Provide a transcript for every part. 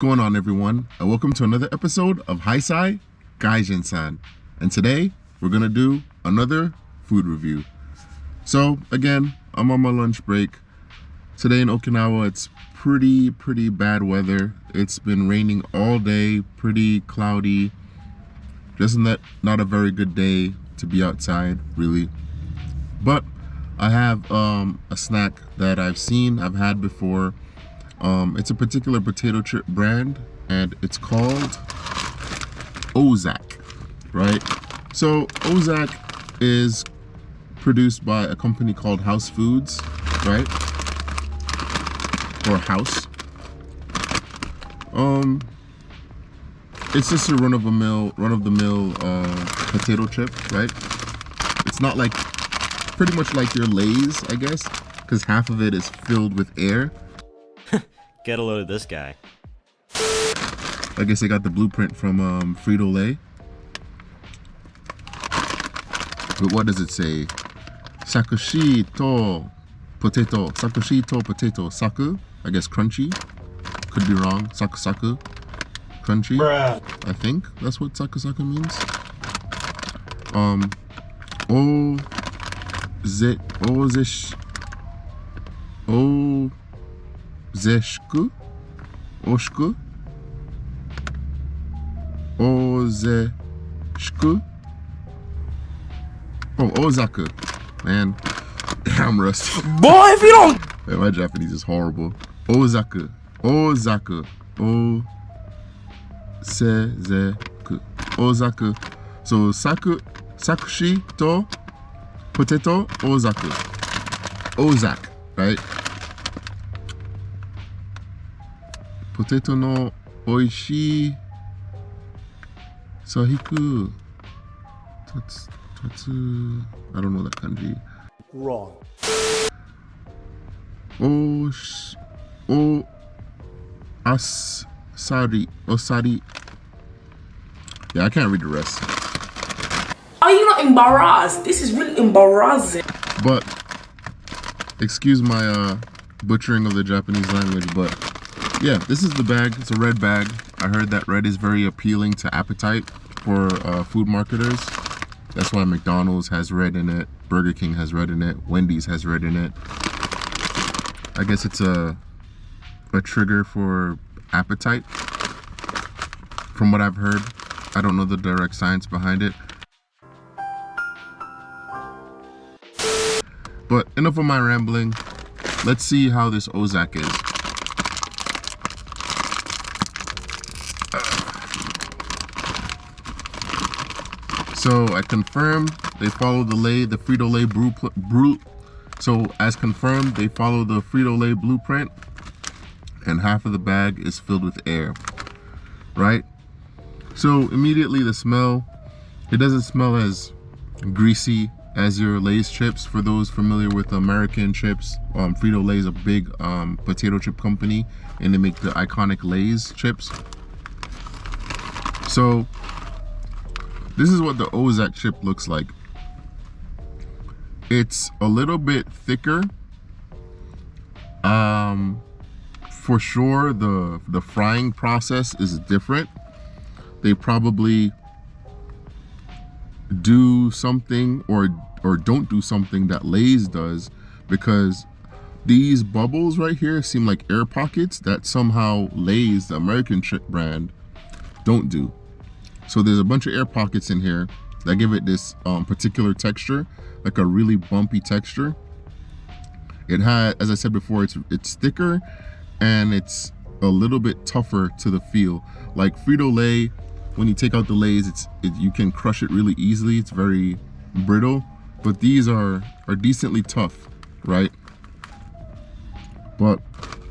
Going on, everyone, and welcome to another episode of Haisai Gaijin-san. And today we're gonna do another food review. So again, I'm on my lunch break. Today in Okinawa, it's pretty bad weather. It's been raining all day, pretty cloudy. Just not a very good day to be outside, really. But I have a snack that I've had before. It's a particular potato chip brand, and it's called Ozack, right? So Ozack is produced by a company called House Foods, right? Or House. It's just a run-of-the-mill potato chip, right? It's not like, pretty much like your Lay's, I guess, because half of it is filled with air. Get a load of this guy. I guess I got the blueprint from Frito-Lay. But what does it say? Sakushi to potato. Sakushi to potato. Saku, I guess crunchy. Could be wrong. Saku. Crunchy. Bruh. I think that's what saku means. Ozeshku? Oshku? Ozeshku? Oh, Ozaku. Man, I'm rusty. Boy, if you don't... Man, my Japanese is horrible. Ozaku. Ozaku. Osezeku. Ozaku. So, sakushi to potato ozaku. Ozack, right? Potato no oishii sahiku tatsu. I don't know that kanji. Wrong. Osari. Yeah, I can't read the rest. Are you not embarrassed? This is really embarrassing. But excuse my butchering of the Japanese language, but yeah, this is the bag. It's a red bag. I heard that red is very appealing to appetite for food marketers. That's why McDonald's has red in it, Burger King has red in it, Wendy's has red in it. I guess it's a trigger for appetite, from what I've heard. I don't know the direct science behind it. But enough of my rambling. Let's see how this Ozack is. So I confirmed they follow the Frito-Lay brew. So as confirmed, they follow the Frito-Lay blueprint, and half of the bag is filled with air, right? So immediately the smell, it doesn't smell as greasy as your Lay's chips. For those familiar with American chips, Frito-Lay is a big potato chip company, and they make the iconic Lay's chips. So this is what the Ozack chip looks like. It's a little bit thicker. For sure, the frying process is different. They probably do something or don't do something that Lay's does, because these bubbles right here seem like air pockets that somehow Lay's, the American chip brand, don't do. So there's a bunch of air pockets in here that give it this particular texture, like a really bumpy texture. It had, as I said before, it's thicker and it's a little bit tougher to the feel. Like Frito-Lay, when you take out the Lay's, you can crush it really easily. It's very brittle, but these are decently tough, right? But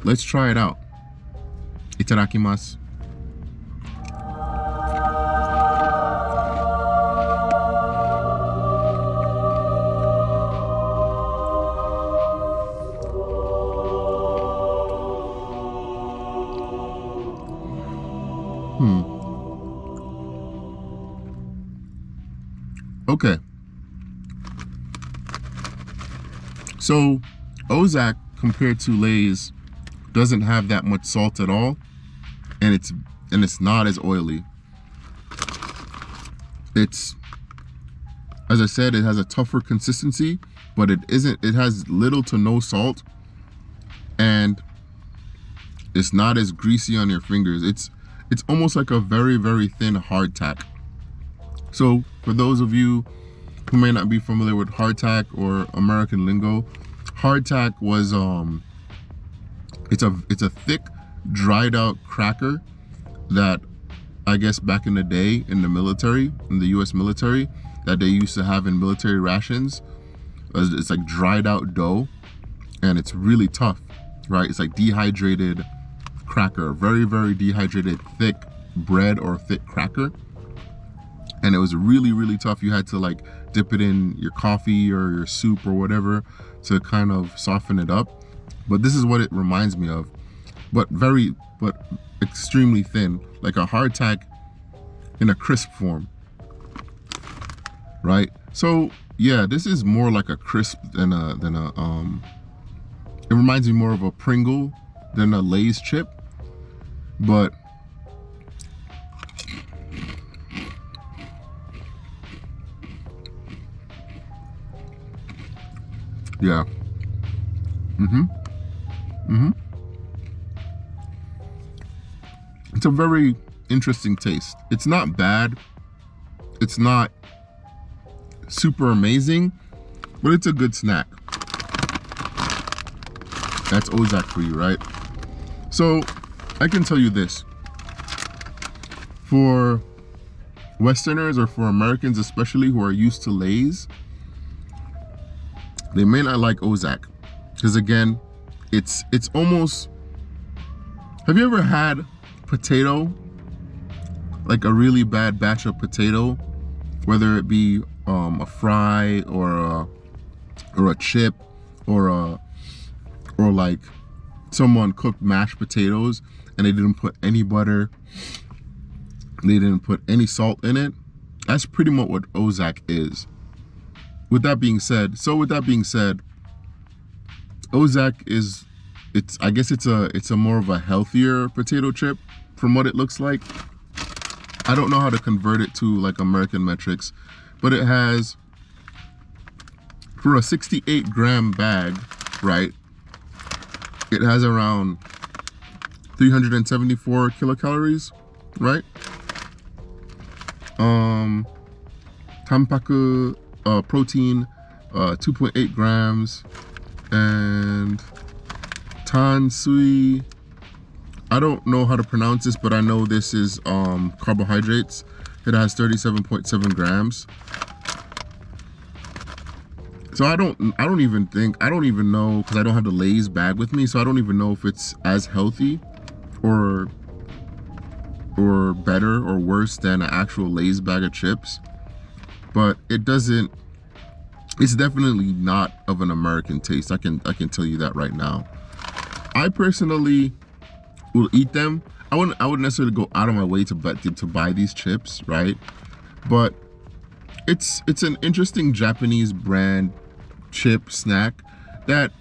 let's try it out. Itadakimasu. Okay. So Ozack, compared to Lay's, doesn't have that much salt at all. and it's not as oily. It's, as I said, it has a tougher consistency, but it has little to no salt, and it's not as greasy on your fingers. It's almost like a very, very thin hardtack. So for those of you who may not be familiar with hardtack or American lingo, hardtack was it's a thick, dried out cracker that I guess back in the day in the military, in the US military, that they used to have in military rations. It's like dried out dough, and it's really tough, right? It's like dehydrated cracker, very, very dehydrated, thick bread or thick cracker. And it was really, really tough. You had to like dip it in your coffee or your soup or whatever to kind of soften it up. But this is what it reminds me of, but extremely thin, like a hardtack in a crisp form, right? So yeah, this is more like a crisp than a it reminds me more of a Pringle than a Lay's chip, but yeah. It's a very interesting taste. It's not bad. It's not super amazing, but it's a good snack. That's Ozack for you, right? So I can tell you this. For Westerners or for Americans especially who are used to Lay's, they may not like Ozack. Because again, it's almost, have you ever had potato, like a really bad batch of potato, whether it be a fry or a chip or like someone cooked mashed potatoes and they didn't put any butter, they didn't put any salt in it? That's pretty much what Ozack is. With that being said, Ozack is, I guess it's a more of a healthier potato chip from what it looks like. I don't know how to convert it to like American metrics, but it has, for a 68 gram bag, right, it has around 374 kilocalories, right? Tampaku protein, 2.8 grams, and tansui, I don't know how to pronounce this, but I know this is carbohydrates. It has 37.7 grams. So I don't even know, because I don't have the Lay's bag with me, so I don't even know if it's as healthy or better or worse than an actual Lay's bag of chips. But it's definitely not of an American taste. I can tell you that right now. I personally will eat them. I wouldn't necessarily go out of my way to buy these chips, right? But it's an interesting Japanese brand chip snack that,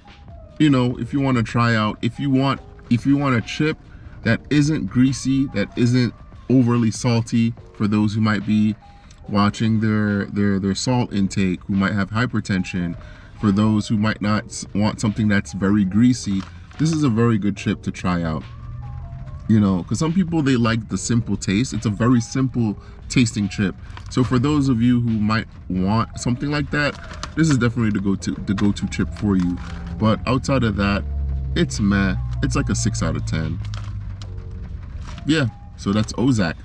you know, if you want to try out, if you want a chip that isn't greasy, that isn't overly salty, for those who might be watching their salt intake, who might have hypertension, for those who might not want something that's very greasy, this is a very good chip to try out. You know, because some people, they like the simple taste. It's a very simple tasting chip. So for those of you who might want something like that, this is definitely the go-to chip for you. But outside of that, it's meh. It's like a 6 out of 10. Yeah, so that's Ozack.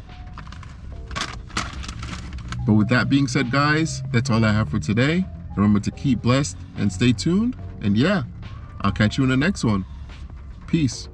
But with that being said, guys, that's all I have for today. Remember to keep blessed and stay tuned. And yeah, I'll catch you in the next one. Peace.